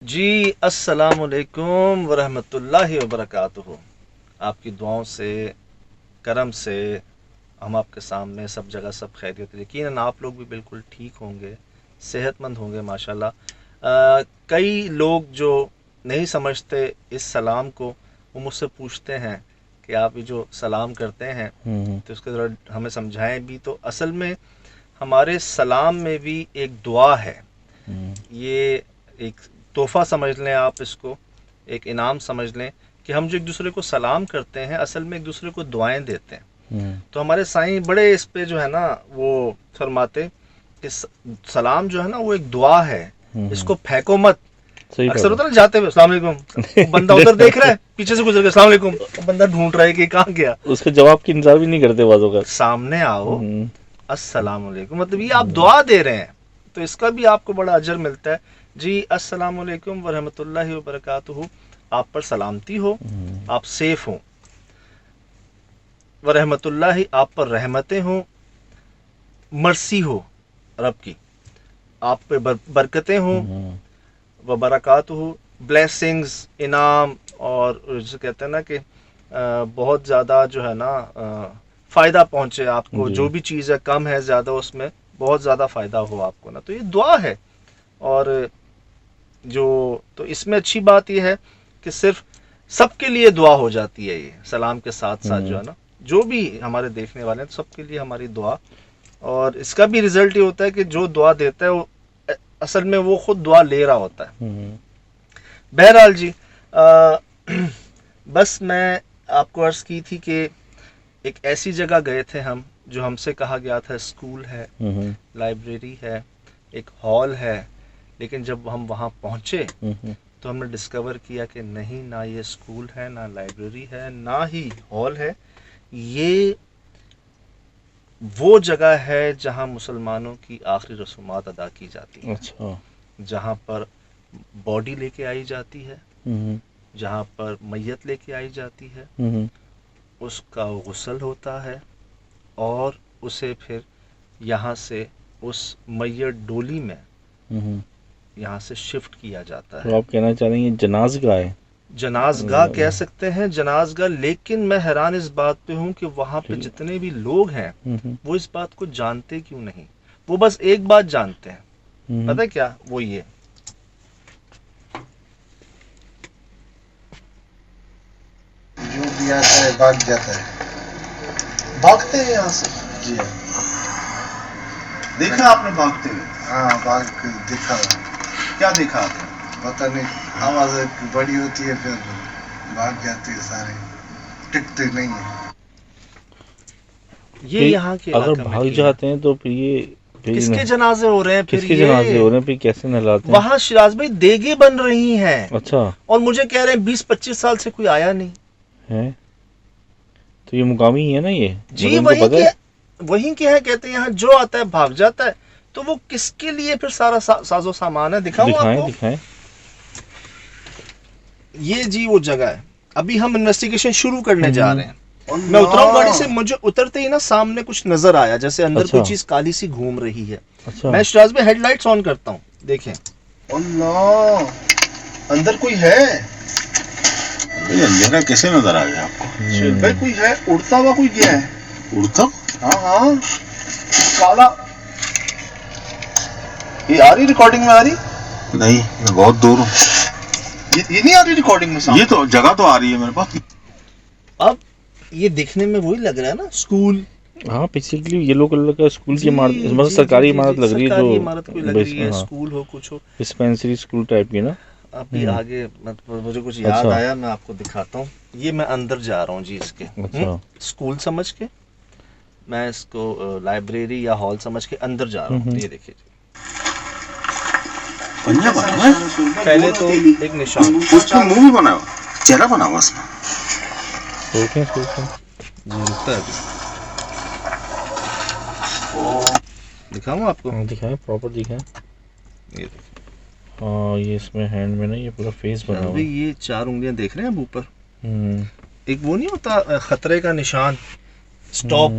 جی السلام علیکم ورحمۃ اللہ وبرکاتہ۔ آپ کی دعاؤں سے، کرم سے ہم آپ کے سامنے سب جگہ سب خیریت، یقیناً آپ لوگ بھی بالکل ٹھیک ہوں گے، صحت مند ہوں گے ماشاءاللہ۔ کئی لوگ جو نہیں سمجھتے اس سلام کو، وہ مجھ سے پوچھتے ہیں کہ آپ یہ جو سلام کرتے ہیں تو اس کے ذرا ہمیں سمجھائیں بھی۔ تو اصل میں ہمارے سلام میں بھی ایک دعا ہے، یہ ایک تحفہ سمجھ لیں آپ، اس کو ایک انعام سمجھ لیں کہ ہم جو ایک دوسرے کو سلام کرتے ہیں اصل میں ایک دوسرے کو دعائیں دیتے ہیں۔ تو ہمارے سائیں بڑے اس پہ جو ہے نا وہ فرماتے کہ سلام جو ہے نا وہ ایک دعا ہے، اس کو پھینکو مت۔ اکثر ہوتا ہے نا جاتے ہوئے السلام علیکم، بندہ ادھر دیکھ رہا ہے، پیچھے سے گزر گیا السلام علیکم، بندہ ڈھونڈ رہا ہے کہ کہاں گیا، اس کے جواب کی انتظار بھی نہیں کرتے بعضوں کا۔ سامنے آؤ السلام علیکم، مطلب یہ آپ دعا دے رہے ہیں تو اس کا بھی آپ کو بڑا اجر ملتا ہے۔ جی السلام علیکم ورحمۃ اللہ وبرکاتہ، آپ پر سلامتی ہو، آپ سیف ہوں، ورحمۃ اللہ آپ پر رحمتیں ہوں، مرسی ہو رب کی، آپ پہ برکتیں ہوں، وبرکاتہ بلیسنگز، انعام، اور جسے کہتے ہیں نا کہ بہت زیادہ جو ہے نا فائدہ پہنچے آپ کو، جو بھی چیز ہے کم ہے زیادہ اس میں بہت زیادہ فائدہ ہو آپ کو نا، تو یہ دعا ہے۔ اور جو تو اس میں اچھی بات یہ ہے کہ صرف سب کے لیے دعا ہو جاتی ہے، یہ سلام کے ساتھ ساتھ جو ہے نا جو بھی ہمارے دیکھنے والے ہیں سب کے لیے ہماری دعا، اور اس کا بھی رزلٹ یہ ہوتا ہے کہ جو دعا دیتا ہے وہ اصل میں وہ خود دعا لے رہا ہوتا ہے۔ بہرحال جی بس میں آپ کو عرض کی تھی کہ ایک ایسی جگہ گئے تھے ہم جو ہم سے کہا گیا تھا اسکول ہے، لائبریری ہے، ایک ہال ہے، لیکن جب ہم وہاں پہنچے تو ہم نے ڈسکور کیا کہ نہیں، نہ یہ اسکول ہے، نہ لائبریری ہے، نہ ہی ہال ہے، یہ وہ جگہ ہے جہاں مسلمانوں کی آخری رسومات ادا کی جاتی ہیں، جہاں پر باڈی لے کے آئی جاتی ہے، جہاں پر میت لے کے آئی جاتی ہے، اس کا غسل ہوتا ہے، اور اسے پھر یہاں سے اس میت ڈولی میں یہاں سے شفٹ کیا جاتا ہے۔ تو آپ کہنا چاہ رہے ہیں جنازگاہ ہے؟ جنازگاہ کہہ سکتے ہیں، جنازگاہ، لیکن میں حیران اس بات پہ ہوں کہ وہاں پہ جتنے بھی لوگ ہیں وہ اس بات کو جانتے کیوں نہیں؟ وہ بس ایک بات جانتے ہیں، پتہ ہے کیا؟ وہ یہ جو بھی آتا ہے بھاگ جاتا ہے، بھاگتے ہیں یہاں سے۔ جی دیکھا آپ نے بھاگتے ہوئے؟ ہاں بھاگ دیکھا، کیا دیکھا آپ نے؟ پتہ نہیں، آواز بڑی ہوتی ہے پھر بھاگ جاتے ہیں سارے، ٹکتے نہیں ہیں۔ یہ یہاں کے اگر علاقہ میں بھاگ کی ہے۔ جاتے ہیں تو پھر یہ کس کے جنازے ہو رہے ہیں؟ کس کے جنازے ہو رہے ہیں؟ پھر کیسے نہلاتے ہیں؟ وہاں شراز بھائی دیگیں بن رہی ہیں، اچھا، اور مجھے کہہ رہے ہیں 20-25 سال سے کوئی آیا نہیں ہے تو یہ مقامی ہی ہے نا یہ؟ جی وہیں کے ہے، کہتے ہیں یہاں جو آتا ہے بھاگ جاتا ہے۔ تو وہ کس کے لیے پھر سارا ساز و سامان ہے؟ دکھاؤں آپ کو؟ دکھائیں۔ یہ جی وہ جگہ ہے، ابھی ہم انویسٹیگیشن شروع کرنے جا رہے ہیں۔ میں اترا ہوں گاڑی سے، مجھے اترتے ہی نا سامنے کچھ نظر آیا، جیسے اندر کوئی چیز کالی سی گھوم رہی ہے۔ میں شراز میں ہیڈ لائٹس آن کرتا ہوں، دیکھیں۔ اللہ، اندر کوئی ہے؟ اندھیرا کیسے نظر آ گیا آپ کو؟ بھائی کوئی ہے، اڑتا ہوا کوئی گیا ہے۔ اڑتا؟ ہاں کالا۔ یہ آ رہی ریکارڈنگ میں؟ آ رہی نہیں، میں بہت دور ہوں۔ یہ نہیں آ رہی ریکارڈنگ میں؟ یہ تو جگہ تو آ رہی ہے میرے پاس۔ اب یہ دیکھنے میں وہی لگ رہا ہے نا اسکول، ہاں بیسیکلی یلو کلر کا اسکول کی عمارت، مطلب سرکاری عمارت لگ رہی ہے، سرکاری عمارت کوئی لگ رہی ہے، اسکول ہو کچھ ہو، ڈسپینسری اسکول ٹائپ کی نا۔ ابھی آگے مجھے کچھ یاد آیا، میں آپ کو دکھاتا ہوں۔ یہ میں اندر جا رہا ہوں جی، اس کے اسکول سمجھ کے میں اس کو لائبریری یا ہال سمجھ کے اندر جا رہا ہوں۔ یہ دیکھیے جی، پہلے تو ایک نشان، اس کا منہ بھی بنا ہوا، چہرہ بنا ہوا اس میں۔ دکھاؤں آپ کو؟ دکھائیں، پراپر دکھائیں۔ یہ دیکھیں، ہاں یہ اس میں ہینڈ میں نا یہ پورا فیس بنا ہوا ہے۔ یہ 4 انگلیاں دیکھ رہے ہیں اب اوپر، ایک وہ نہیں ہوتا خطرے کا نشان، سٹاپ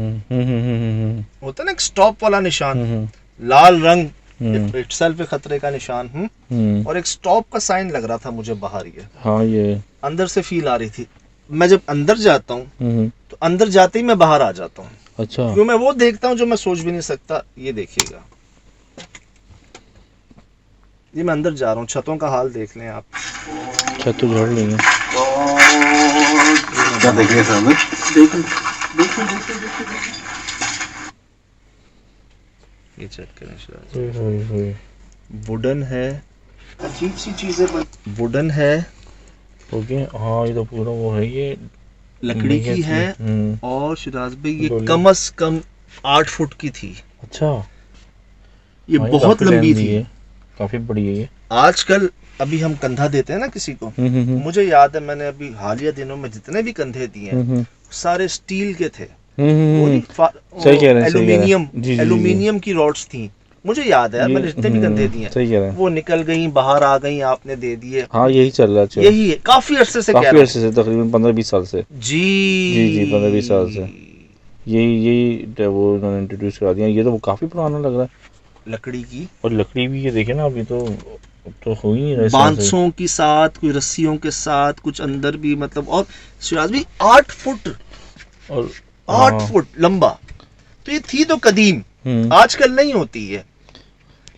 ہوتا نا، ایک سٹاپ والا نشان، لال رنگ اٹ سیلف خطرے کا نشان اور ایک سٹاپ کا سائن لگ رہا تھا مجھے باہر، یہ ہاں یہ اندر سے فیل آ رہی تھی. میں جب اندر جاتا ہوں تو اندر جاتے ہی میں باہر آ جاتا ہوں. اچھا کیوں میں وہ دیکھتا ہوں جو میں سوچ بھی نہیں سکتا. یہ دیکھیے گا، یہ میں اندر جا رہا ہوں، چھتوں کا حال دیکھ لیں آپ. چھت تو جھڑ رہی ہے. کیا دیکھ رہے تھے؟ یہ چیک کریں، ووڈن ہے، عجیب سی چیزیں ووڈن ہے. اوکے ہاں یہ تو پورا وہ ہے، یہ لکڑی کی ہے. اور شراز بھائی یہ کم از کم 8 فٹ کی تھی. اچھا یہ بہت لمبی تھی، کافی بڑی ہے یہ. آج کل ابھی ہم کندھا دیتے ہیں نا کسی کو، مجھے یاد ہے میں نے ابھی حالیہ دنوں میں جتنے بھی کندھے دیے ہیں سارے سٹیل کے تھے. ایلومینیم کی راڈس تھیں. مجھے یاد ہے میں نے جتنے بھی کندھے دیے ہیں وہ نکل گئیں، باہر آ گئیں، آپ نے دے دیے. ہاں یہی چل رہا ہے، یہی ہے کافی عرصے سے، تقریباً 15-20 سال سے. جی 15-20 سال سے یہی وہ انہوں نے انٹروڈیوس کرا دیا. یہ تو کافی پرانا لگ رہا ہے، لکڑی کی. اور لکڑی بھی یہ دیکھیں نا ابھی تو ہو ہی نہیں رہا. بانسوں کے ساتھ، کوئی رسیوں کے ساتھ، کچھ اندر بھی مطلب. اور شراز بھی 8 فٹ اور 8 فٹ لمبا. تو یہ تھی تو قدیم، آج کل نہیں ہوتی ہے.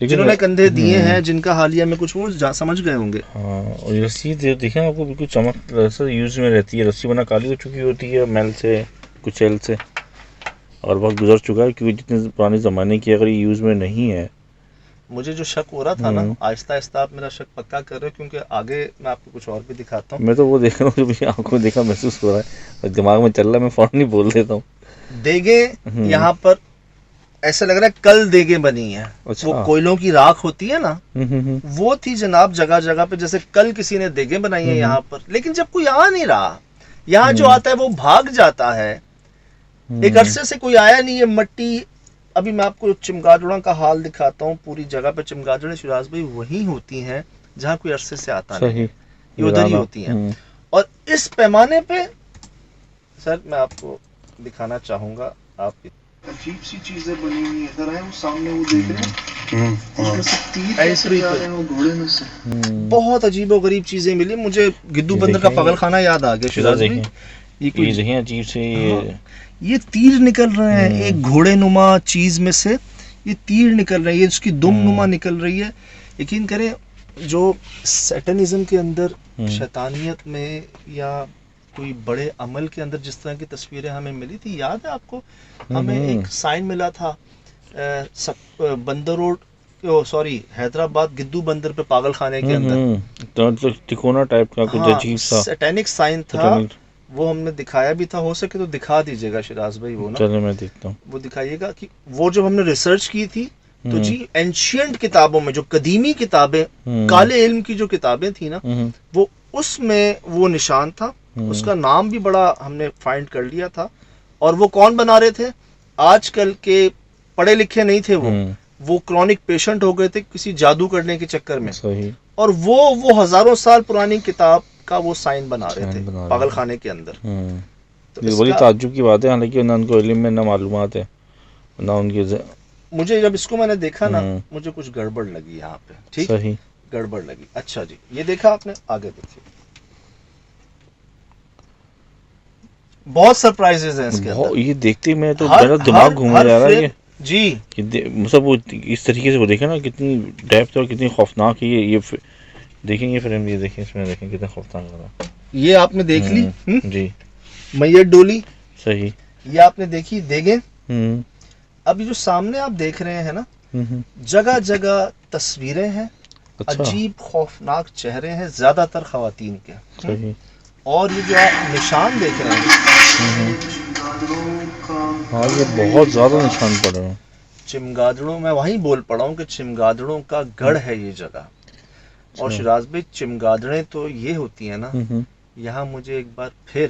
جنہوں نے کندھے دیے ہیں، جن کا حالیہ میں کچھ وہ سمجھ گئے ہوں گے. ہاں اور رسی دیکھیں آپ کو بالکل چمک یوز میں رہتی ہے. رسی بنا کالی ہو چکی ہوتی ہے میل سے، کچیل سے، اور وقت گزر چکا ہے کیونکہ جتنے پرانے زمانے کی اگر یہ یوز میں نہیں ہے. مجھے جو شک ہو رہا تھا نا، آہستہ آہستہ آپ میرا شک پکا کر رہے ہو، کیونکہ آگے میں آپ کو کچھ اور بھی دکھاتا ہوں. میں تو وہ دیکھ رہا ہوں جو بھی آنکھوں میں دیکھا محسوس ہو رہا ہے اور دماغ میں چل رہا ہے، میں فوراً نہیں بول دیتا ہوں. دیگیں یہاں پر ایسا لگ رہا ہے کل دیگیں بنی ہیں. وہ کوئلوں کی راکھ ہوتی ہے نا، وہ تھی جناب جگہ جگہ پہ، جیسے کل کسی نے دیگیں بنائی ہیں یہاں پر. لیکن جب کوئی آ نہیں رہا، یہاں جو آتا ہے وہ بھاگ جاتا ہے. ایک عرصے سے کوئی آیا نہیں ہے. مٹی، ابھی میں آپ کو چمگادڑوں کا حال دکھاتا ہوں. پوری جگہ پہ چمگادڑیں شراز بھائی وہی ہوتی ہیں جہاں کوئی عرصے سے آتا نہیں، یہ ادھر ہی ہوتی ہیں. اور اس پیمانے پہ سر میں آپ کو دکھانا چاہوں گا. آپ عجیب سی چیزیں بنی ہوئی ادھر ہیں، وہ سامنے وہ دیکھ رہے ہیں. بہت عجیب و غریب چیزیں ملی مجھے. گدو بندر کا پاگل خانہ یاد آ گیا شراز بھائی. یہ دیکھیں عجیب سے یہ تیر نکل رہے ہیں ایک گھوڑے نما چیز میں سے. یہ تیر نکل رہی ہے، اس کی دم نما نکل رہی ہے. یقین کریں جو سیٹنزم کے اندر، شیطانیت میں یا کوئی بڑے عمل کے اندر جس طرح کی تصویریں ہمیں ملی تھی، یاد ہے آپ کو؟ ہمیں ایک سائن ملا تھا بندر روڈ، سوری حیدرآباد گدو بندر پہ پاگل خانے کے اندر تکونا ٹائپ کا کچھ عجیب سا سیٹینک سائن تھا. وہ ہم نے دکھایا بھی تھا. ہو سکے تو دکھا دیجیے گا شراز بھائی وہ نا. چلے میں دیکھتا ہوں. وہ دکھائیے گا کہ وہ جو ہم نے ریسرچ کی تھی تو جی اینشینٹ کتابوں میں، جو قدیمی کتابیں، کالے علم کی جو کتابیں تھیں نا، وہ اس میں وہ نشان تھا. اس کا نام بھی بڑا ہم نے فائنڈ کر لیا تھا. اور وہ کون بنا رہے تھے؟ آج کل کے پڑھے لکھے نہیں تھے وہ کرونک پیشنٹ ہو گئے تھے کسی جادو کرنے کے چکر میں. اور وہ ہزاروں سال پرانی کتاب کا وہ سائن بنا رہے تھے پاگل خانے کے اندر. بڑی تعجب کی بات ہے، حالانکہ نہ ان کو علم میں نہ معلومات ہے نہ ان کے. مجھے جب اس کو میں نے دیکھا نا، مجھے کچھ گڑبڑ لگی یہاں پہ. ٹھیک، گڑبڑ لگی. اچھا جی یہ دیکھا آپ نے، آگے دیکھیے. بہت سرپرائزز ہیں اس کے اندر. یہ دیکھتے میں تو میرا دماغ گھوما جا رہا ہے جی. مطلب وہ اس طریقے سے وہ دیکھیں نا کتنی ڈیپتھ اور کتنی خوفناک ہے. یہ دیکھیں یہ فریم، یہ دیکھیں اس میں، دیکھیں کتنا خوفناک لگ رہا ہے. یہ آپ نے دیکھ لی جی میت ڈولی. صحیح. یہ آپ نے دیکھی دیگیں. اب یہ جو سامنے آپ دیکھ رہے ہیں نا، جگہ جگہ تصویریں ہیں. عجیب خوفناک چہرے ہیں، زیادہ تر خواتین کے. صحیح. اور یہ جو آپ نشان دیکھ رہے ہیں، ہاں یہ بہت زیادہ نشان پڑ رہے ہیں. چمگادڑوں، میں وہیں بول پڑا ہوں کہ چمگادڑوں کا گڑھ ہے یہ جگہ. اور شراز بھائی چمگادڑیں تو یہ ہوتی ہیں نا، یہاں مجھے ایک بار پھر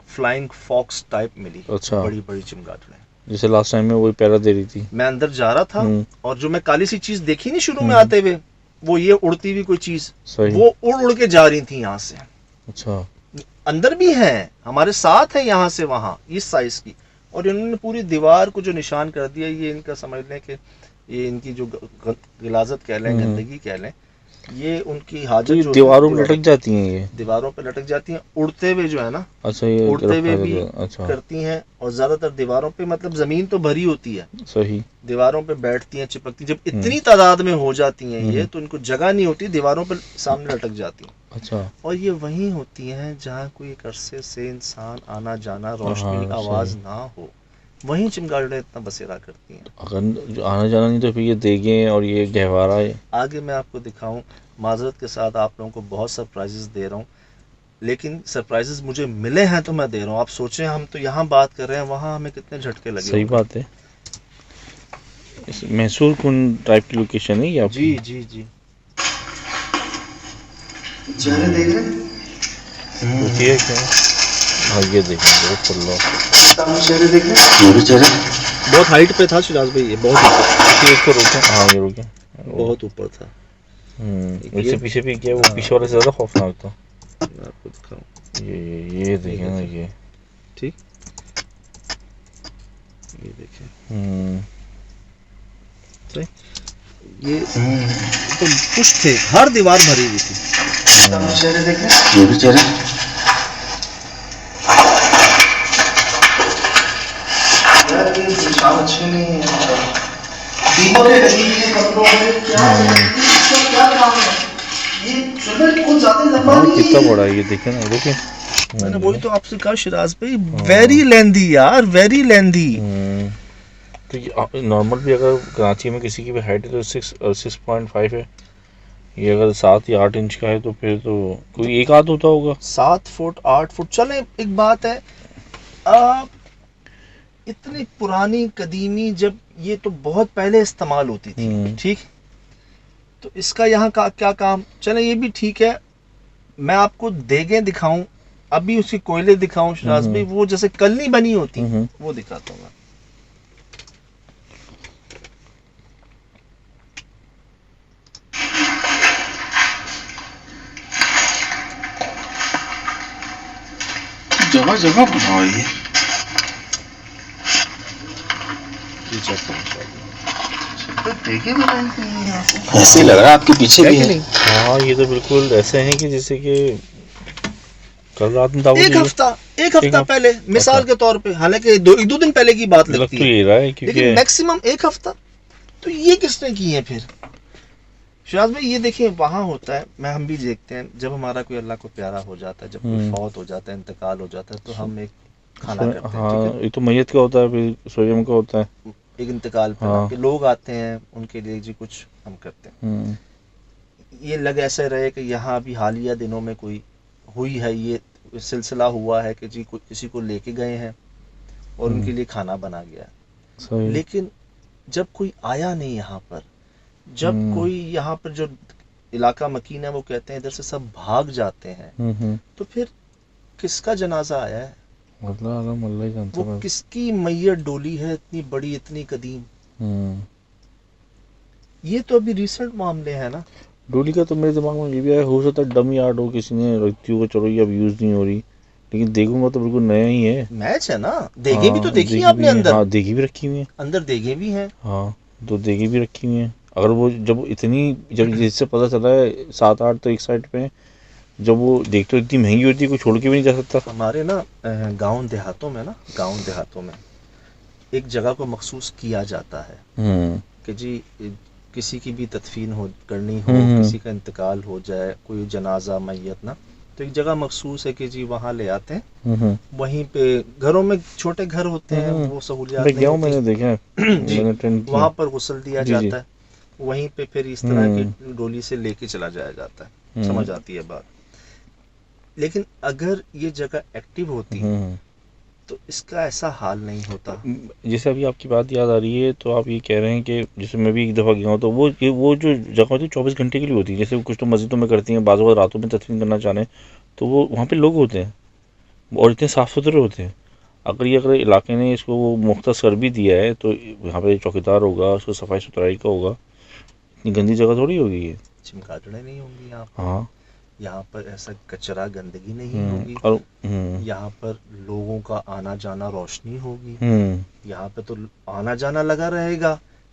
فلائنگ فاکس ٹائپ ملی. بڑی بڑی چمگادڑیں، جیسے لاسٹ ٹائم میں وہی پیرا دے رہی تھی. میں اندر جا رہا تھا اور جو میں کالی سی چیز دیکھی نہیں شروع میں آتے ہوئے، وہ یہ اڑتی ہوئی کوئی چیز، وہ اڑ کے جا رہی تھی یہاں سے. اچھا. اندر بھی ہیں ہمارے ساتھ ہیں، یہاں سے وہاں اس سائز کی. اور انہوں نے پوری دیوار کو جو نشان کر دیا، یہ ان کا سمجھ لیں کہ یہ ان کی جو غلاظت کہہ لیں، گندگی کہہ لیں، یہ ان کی حاجت تو یہ جو دیواروں میں لٹک جاتی ہیں یہ؟ دیواروں پہ لٹک جاتی ہیں، اڑتے ہوئے جو ہے نا، اچھا یہ اڑتے ہوئے بھی اچھا کرتی ہیں، اور زیادہ تر دیواروں پہ، مطلب زمین تو بھری ہوتی ہے، صحیح. دیواروں پہ بیٹھتی ہیں، چپکتی. جب اتنی تعداد میں ہو جاتی ہیں یہ، تو ان کو جگہ نہیں ہوتی، دیواروں پہ سامنے لٹک جاتی ہیں. اچھا اور یہ وہیں ہوتی ہیں جہاں کوئی ایک عرصے سے انسان آنا جانا، روشنی، ہاں، آواز صحیح. نہ ہو، وہیں چمگاڑڑیں اتنا بسیرا کرتی ہیں. اگر جو آنا جانا نہیں تو پھر یہ دیگیں اور یہ گہوارہ ہے. آگے میں آپ کو دکھاؤں. معذرت کے ساتھ آپ لوگوں کو بہت سرپرائزز دے رہا ہوں، لیکن سرپرائزز مجھے ملے ہیں تو میں دے رہا ہوں. آپ سوچیں ہم تو یہاں بات کر رہے ہیں، وہاں ہمیں کتنے جھٹکے لگے. صحیح بات ہے. محصور کن ٹائپ کی لوکیشن ہے یہ آپ جی کی؟ جی جی. چہرے دیکھ رہے ہوتی ہے کیا؟ ہاں یہ دیکھیں بہت اللہ. چہرے دیکھ رہے میرے چہرے بہت ہائٹ پہ تھا شراز بھائی، یہ بہت اوپر، اس کو روکیں. ہاں یہ روکیں. بہت اوپر تھا. اس سے پیچھے بھی کیا، وہ پیچھے والے سے زیادہ خوفناک تھا. میں آپ کو دکھاؤں. یہ دیکھیں نا یہ. ٹھیک، یہ دیکھیں. یہ تو کچھ تھے، ہر دیوار بھری ہوئی تھی. چہرے دیکھ رہے میرے چہرے اچھے نہیں کتنا بڑا ہے یہ دیکھیں نا، دیکھیں. میں نے وہی تو آپ سے کہا شراز بھائی، ویری لیندی یار، ویری لیندی. تو یہ نارمل بھی اگر کراچی میں کسی کی بھی ہائٹ ہے تو 6.5 ہے. یہ اگر 7 یا 8 انچ کا ہے تو پھر تو کوئی ایک آدھ ہوتا ہوگا. 7 فٹ 8 فٹ. چلیں ایک بات ہے، اتنی پرانی قدیمی، جب یہ تو بہت پہلے استعمال ہوتی تھی، ٹھیک، تو اس کا یہاں کا کیا کام. چلیں یہ بھی ٹھیک ہے. میں آپ کو دیگیں دکھاؤں، ابھی اس کی کوئلے دکھاؤں شراز بھائی، وہ جیسے کلنی بنی ہوتی، وہ دکھاتا ہوں میں. جگہ جگہ بنا ہوئی ہے. ایسے لگ رہا ہے آپ کے پیچھے بھی ہے. ہاں یہ تو بالکل ایسے ہیں کہ جیسے کہ کل رات میں ایک ہفتہ پہلے مثال کے طور پہ، حالانکہ ایک دو دن پہلے کی بات لگ لگتی تو ہے، یہ رہا ہے لیکن میکسیمم ایک ہفتہ. تو یہ کس نے کی ہے پھر شراز بھائی؟ یہ دیکھیں وہاں ہوتا ہے، ہم بھی دیکھتے ہیں، جب ہمارا کوئی اللہ کو پیارا ہو جاتا ہے، جب کوئی فوت ہو جاتا ہے، انتقال ہو جاتا ہے، تو ہم ایک کھانا کرتے ہیں. ہاں ایک تو میت کا ہوتا ہے، پھر سویم کا ہوتا ہے، ایک انتقال پہ کہ لوگ آتے ہیں ان کے لیے جی کچھ ہم کرتے ہیں. یہ لگ ایسے رہے کہ یہاں ابھی حالیہ دنوں میں کوئی ہوئی ہے، یہ سلسلہ ہوا ہے کہ جی کسی کو لے کے گئے ہیں اور ان کے لیے کھانا بنا گیا. لیکن جب کوئی آیا نہیں یہاں پر، جب کوئی یہاں پر جو علاقہ مکین ہے وہ کہتے ہیں ادھر سے سب بھاگ جاتے ہیں، تو پھر کس کا جنازہ آیا ہے؟ وہ کس کی میت ڈولی ہے اتنی بڑی، اتنی قدیم؟ یہ تو ابھی ریسنٹ معاملے ہیں نا. ڈولی کا تو میرے دماغ میں یہ بھی آیا، ہو سکتا ہے ڈم یارڈ ہو، کسی نے رکھتی ہو، چلو یہ اب یوز نہیں ہو رہی، لیکن دیکھوں گا تو بالکل نیا ہی ہے. میچ ہے نا. دیگیں بھی تو دیکھی ہیں آپ نے اندر؟ ہاں دیگیں بھی رکھی ہوئی ہیں اندر، دیگیں بھی ہیں. ہاں دو دیگیں بھی رکھی ہوئی ہیں. اگر وہ جب اتنی، جب جس سے پتہ چلا ہے 7-8 تو ایک سائڈ پہ، جب وہ دیکھتے اتنی مہنگی ہوتی ہے کوئی چھوڑ کے بھی نہیں جا سکتا. ہمارے نا گاؤں دیہاتوں میں ایک جگہ کو مخصوص کیا جاتا ہے کہ جی کسی کی بھی تدفین کرنی ہو، کسی کا انتقال ہو جائے، کوئی جنازہ میت نا، تو ایک جگہ مخصوص ہے کہ جی وہاں لے آتے ہیں. وہیں پہ گھروں میں چھوٹے گھر ہوتے ہیں، وہ سہولیات نہیں ہوتی. میں نے دیکھا جی وہاں پر غسل دیا جاتا ہے، وہیں پہ پھر اس طرح کی ڈولی سے لے کے چلا جایا جاتا ہے. سمجھ آتی ہے بات. لیکن اگر یہ جگہ ایکٹیو ہوتی تو اس کا ایسا حال نہیں ہوتا. جیسے ابھی آپ کی بات یاد آ رہی ہے، تو آپ یہ کہہ رہے ہیں کہ جیسے میں بھی ایک دفعہ گیا ہوں، تو وہ جو جگہ ہوتی ہے 24 گھنٹے کے لیے ہوتی ہے. جیسے کچھ تو مسجدوں میں کرتی ہیں، بعض اوقات راتوں میں تدفین کرنا چاہیں تو وہ وہاں پہ لوگ ہوتے ہیں اور اتنے صاف ستھرے ہوتے ہیں. اگر علاقے نے اس کو وہ مختص کر بھی دیا ہے تو یہاں پہ چوکیدار ہوگا، اس کو صفائی ستھرائی کا ہوگا. اتنی گندی جگہ تھوڑی ہوگی یہ. چمگادڑیں نہیں ہوں گی یہاں پر. ہاں یہاں پر ایسا کچرا گندگی نہیں ہوگی. یہاں پر لوگوں کا آنا جانا، روشنی ہوگی. یہاں پہ تو آنا جانا لگا رہے گا.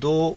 2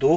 2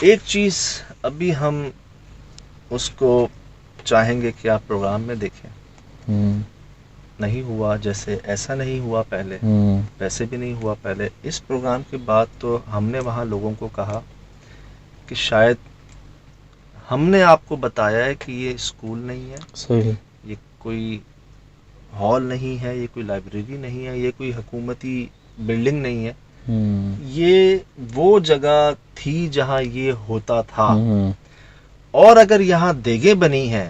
ایک چیز ابھی ہم اس کو چاہیں گے کہ آپ پروگرام میں دیکھیں. نہیں ہوا جیسے ایسا نہیں ہوا پہلے، ویسے بھی نہیں ہوا پہلے. اس پروگرام کے بعد تو ہم نے وہاں لوگوں کو کہا کہ شاید ہم نے آپ کو بتایا ہے کہ یہ اسکول نہیں ہے، صحیح، یہ کوئی ہال نہیں ہے، یہ کوئی لائبریری نہیں ہے، یہ کوئی حکومتی بلڈنگ نہیں ہے. یہ وہ جگہ تھی جہاں یہ ہوتا تھا. اور اگر یہاں دیگیں بنی ہیں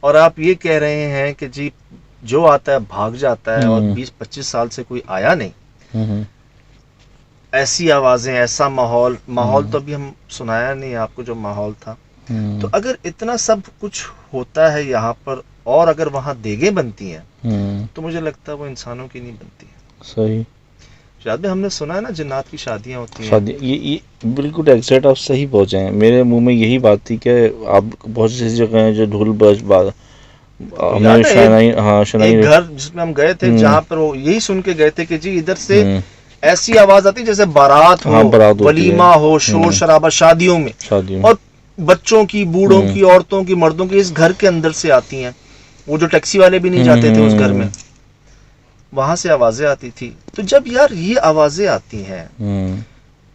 اور آپ یہ کہہ رہے ہیں کہ جی جو آتا ہے بھاگ جاتا ہے اور 20-25 سال سے کوئی آیا نہیں، ایسی آوازیں، ایسا ماحول تو ابھی ہم سنایا نہیں آپ کو جو ماحول تھا. تو اگر اتنا سب کچھ ہوتا ہے یہاں پر اور اگر وہاں دیگیں بنتی ہیں تو مجھے لگتا ہے وہ انسانوں کی نہیں بنتی. صحیح. شاید بھی ہم نے سنا ہے نا جنات کی شادیاں ہوتی ہیں. شادی یہ بالکل ایگزیکٹ آپ صحیح پہنچے ہیں. میرے منہ میں یہی بات تھی کہ آپ بہت سی ایسی جگہ ہیں جو ڈھول بج ہمیں شنائی ایک گھر جس میں ہم گئے تھے جہاں پر وہ یہی سن کے گئے تھے کہ جی ادھر سے ایسی آواز آتی جیسے بارات ہو، ولیمہ ہو، شور شرابہ شادیوں میں، اور بچوں کی، بوڑھوں کی، عورتوں کی، مردوں کی اس گھر کے اندر سے آتی ہیں. وہ جو ٹیکسی والے بھی نہیں جاتے تھے اس گھر میں، وہاں سے آوازیں آتی تھی. تو جب یار یہ آوازیں آتی ہیں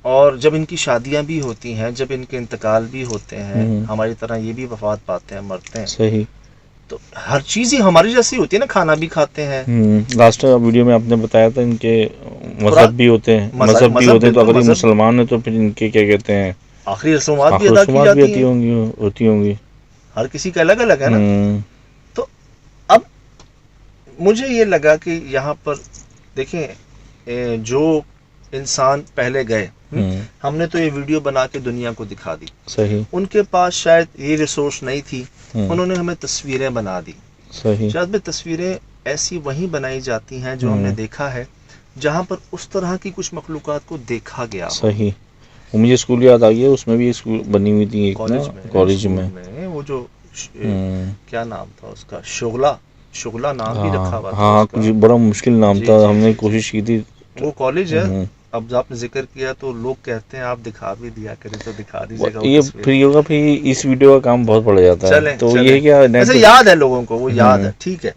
اور جب ان کی شادیاں بھی ہوتی ہیں، جب ان کے انتقال بھی ہوتے ہیں، ہماری طرح یہ بھی وفات پاتے ہیں، مرتے ہیں، صحیح، تو ہر چیز ہی ہماری جیسی ہوتی ہے نا. کھانا بھی کھاتے ہیں. لاسٹ ویڈیو میں آپ نے بتایا تھا ان کے مذہب بھی ہوتے ہیں، تو اگر یہ مسلمان ہیں تو پھر ان کے کیا کہتے ہیں آخری رسومات بھی ادا کی جاتی ہوتی ہوں گی. ہر کسی کا الگ الگ ہے نا. تو اب مجھے یہ لگا کہ یہاں پر دیکھیں جو انسان پہلے گئے، ہم نے تو یہ ویڈیو بنا کے دنیا کو دکھا دی. صحیح. ان کے پاس شاید یہ ریسورس نہیں تھی، انہوں نے ہمیں تصویریں بنا دی. صحیح. شاید میں تصویریں ایسی وہیں بنائی جاتی ہیں جو ہم نے دیکھا ہے، جہاں پر اس طرح کی کچھ مخلوقات کو دیکھا گیا. صحیح. مجھے اسکول یاد آ گیا، اس میں بھی اسکول بنی ہوئی تھی کالج میں. وہ جو کیا نام تھا اس کا، شغلہ نام بھی رکھا ہوا تھا. ہاں کچھ بڑا مشکل نام تھا، ہم نے کوشش کی تھی. وہ کالج ہے. اب آپ نے ذکر کیا تو لوگ کہتے ہیں آپ دکھا بھی دیا کریں تو دکھا دیجیے گا. یہ پھر یہ ہوگا، پھر اس ویڈیو کا کام بہت بڑھ جاتا ہے. تو یہ کیا ایسے یاد ہے لوگوں کو، وہ یاد ہے. ٹھیک ہے.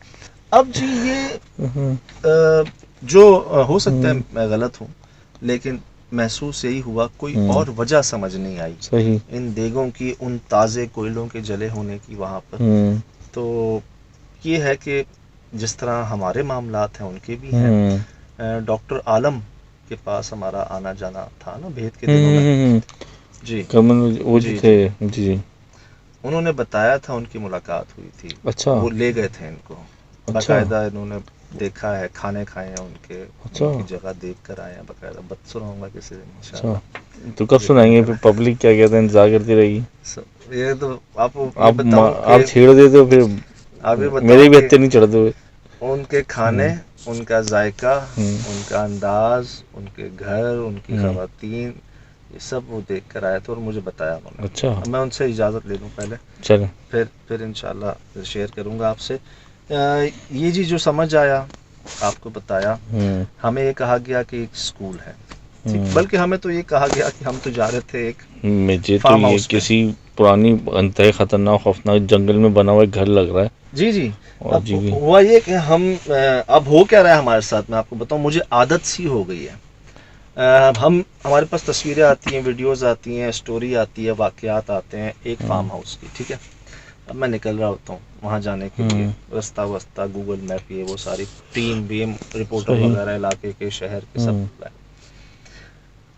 اب جی یہ جو ہو سکتا ہے میں غلط ہوں، لیکن محسوس یہی ہوا، کوئی اور وجہ سمجھ نہیں آئی. صحیح. ان دیگوں کی، ان تازے کوئلوں کے جلے ہونے کی وہاں پر. تو یہ ہے کہ جس طرح ہمارے معاملات ہیں ان کے بھی ہیں. ڈاکٹر عالم کے پاس ہمارا آنا جانا تھا نا بھید کے دنوں میں. جی وہ جی تھے. جی انہوں نے بتایا تھا ان کی ملاقات ہوئی تھی. اچھا. وہ لے گئے تھے ان کو باقاعدہ، انہوں نے دیکھا ہے، کھانے کھائے ہیں ان کے، ان کی جگہ دیکھ کر آئے ہیں باقاعدہ. بات سناؤں گا کسی دن انشاءاللہ. تو کب سنائیں گے؟ پھر پبلک کیا کہتے ہیں، انتظار کرتی رہی. یہ تو آپ چھیڑ دیتے ہو، پھر میرے بھی ہتھے نہیں چڑھتے ہوئے. ان کے کھانے، ان کا ذائقہ، ان کا انداز، ان کے گھر، ان کی خواتین، یہ سب وہ دیکھ کر آیا تھا اور مجھے بتایا انہوں نے. اچھا. میں ان سے اجازت لے لوں پہلے، چلیں پھر انشاءاللہ شیئر کروں گا آپ سے. یہ جی جو سمجھ آیا آپ کو بتایا. ہمیں یہ کہا گیا کہ ایک اسکول ہے، بلکہ ہمیں تو یہ کہا گیا کہ ہم تو جا رہے تھے ایک مجھے تو یہ کسی پرانی انتہائی خطرناک خوفناک جنگل میں بنا ہوا ایک گھر لگ رہا ہے. جی. اب ہوا یہ کہ ہم اب ہو کیا رہا ہے ہمارے ساتھ، میں آپ کو بتاؤں، مجھے عادت سی ہو گئی ہے. ہمارے پاس تصویریں آتی ہیں، ویڈیوز آتی ہیں، اسٹوری آتی ہے، واقعات آتے ہیں ایک فارم ہاؤس کی. ٹھیک ہے. اب میں نکل رہا ہوتا ہوں وہاں جانے کے لیے، رستہ وسطہ گوگل میپ، یہ وہ ساری ٹیم ویم رپورٹر وغیرہ علاقے کے، شہر کے، سب.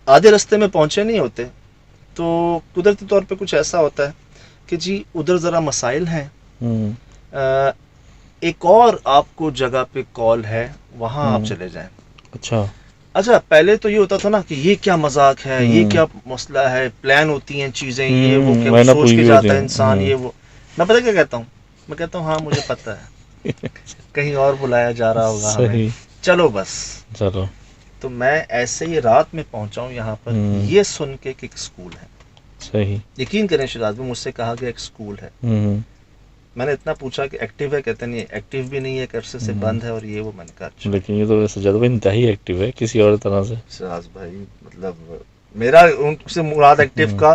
آدھے رستے میں پہنچے نہیں ہوتے تو قدرتی طور پہ کچھ ایسا ہوتا ہے کہ جی ادھر ذرا مسائل ہیں، ایک اور آپ کو جگہ پہ کال ہے، وہاں آپ چلے جائیں. اچھا پہلے تو یہ ہوتا تھا نا کہ یہ کیا مذاق ہے، یہ کیا مسئلہ ہے، پلان ہوتی ہیں چیزیں، یہ وہ کیا سوچ کے جاتا ہے انسان، یہ وہ. میں پتہ کیا کہتا ہوں، میں کہتا ہوں ہاں مجھے پتہ ہے کہیں اور بلایا جا رہا ہوگا ہمیں، چلو بس چلو. تو میں ایسے ہی رات میں پہنچا ہوں یہاں پر، یہ سن کے کہ ایک اسکول ہے. صحیح. یقین کریں شہزاد بھی، مجھ سے کہا گیا ایک اسکول ہے. میں نے اتنا پوچھا کہ ایکٹیو ہے، کہتے نہیں ایکٹیو بھی نہیں ہے، ایک عرصے سے بند ہے، اور یہ وہ. میں نے کہا لیکن یہ تو سجاد بھائی انتہائی ایکٹیو ہے کسی اور طرح سے. شہزاد بھائی مطلب میرا ان سے مراد ایکٹیو کا